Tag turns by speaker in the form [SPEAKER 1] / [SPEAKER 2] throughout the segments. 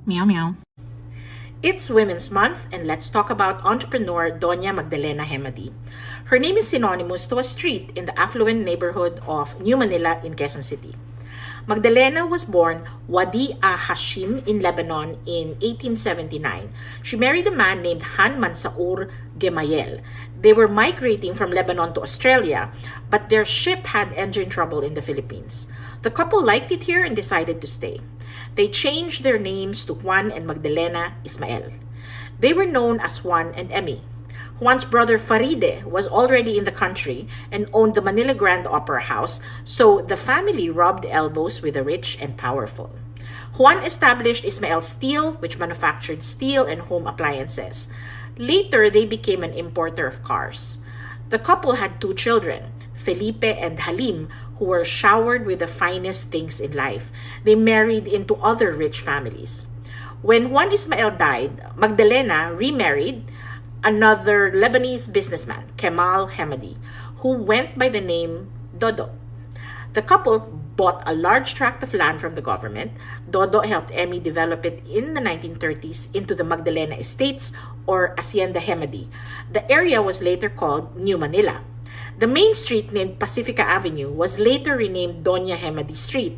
[SPEAKER 1] Meow meow.
[SPEAKER 2] It's Women's Month, and let's talk about entrepreneur Dona Magdalena Hemady. Her name is synonymous to a street in the affluent neighborhood of New Manila in Quezon City. Magdalena was born Wadi Hashim in Lebanon in 1879. She married a man named Han Mansaur Gemayel. They were migrating from Lebanon to Australia, but their ship had engine trouble in the Philippines. The couple liked it here and decided to stay. They changed their names to Juan and Magdalena Ismael. They were known as Juan and Emmy. Juan's brother Faride was already in the country and owned the Manila Grand Opera House, so the family rubbed elbows with the rich and powerful. Juan established Ismael Steel, which manufactured steel and home appliances. Later, they became an importer of cars. The couple had two children, Felipe and Halim, who were showered with the finest things in life. They married into other rich families. When Juan Ismael died, Magdalena remarried another Lebanese businessman, Kemal Hemady, who went by the name Dodo. The couple bought a large tract of land from the government. Dodo helped Emmy develop it in the 1930s into the Magdalena Estates or Hacienda Hemady. The area was later called New Manila. The main street named Pacifica Avenue was later renamed Dona Hemady Street.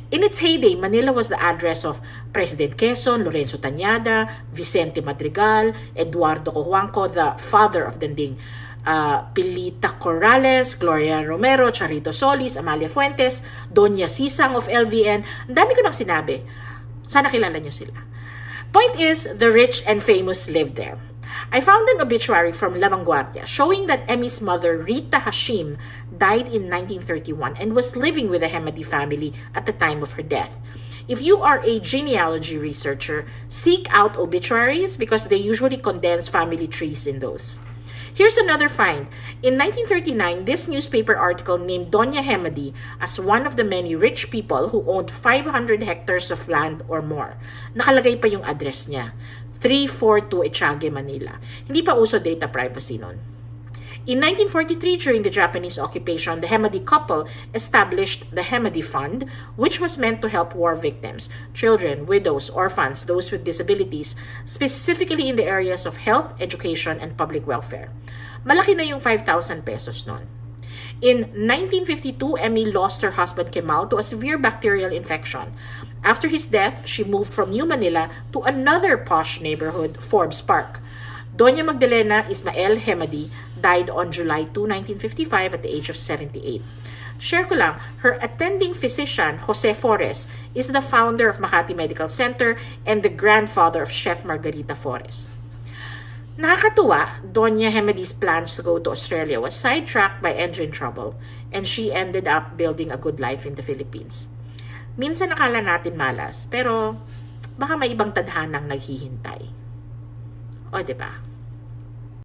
[SPEAKER 2] In its heyday, Manila was the address of President Quezon, Lorenzo Tañada, Vicente Madrigal, Eduardo Cojuangco, the father of Danding, Pilita Corrales, Gloria Romero, Charito Solis, Amalia Fuentes, Doña Sisang of LVN. Ang dami ko nang sinabi. Sana kilala nyo sila. Point is, the rich and famous lived there. I found an obituary from La Vanguardia showing that Emmy's mother, Rita Hashim, died in 1931 and was living with the Hemady family at the time of her death. If you are a genealogy researcher, seek out obituaries because they usually condense family trees in those. Here's another find. In 1939, this newspaper article named Dona Hemady as one of the many rich people who owned 500 hectares of land or more. Nakalagay pa yung address niya. 342 Echage, Manila. Hindi pa uso data privacy nun. In 1943, during the Japanese occupation, the Hemady couple established the Hemady Fund, which was meant to help war victims, children, widows, orphans, those with disabilities, specifically in the areas of health, education, and public welfare. Malaki na yung 5,000 pesos nun. In 1952, Emmy lost her husband Kemal to a severe bacterial infection. After his death, she moved from New Manila to another posh neighborhood, Forbes Park. Dona Magdalena Ismael Hemady died on July 2, 1955 at the age of 78. Share ko lang, her attending physician, Jose Flores, is the founder of Makati Medical Center and the grandfather of Chef Margarita Flores. Nakakatuwa, Dona Hemady's plans to go to Australia was sidetracked by engine trouble and she ended up building a good life in the Philippines. Minsan nakala natin malas, pero baka may ibang tadhanang naghihintay. O, diba?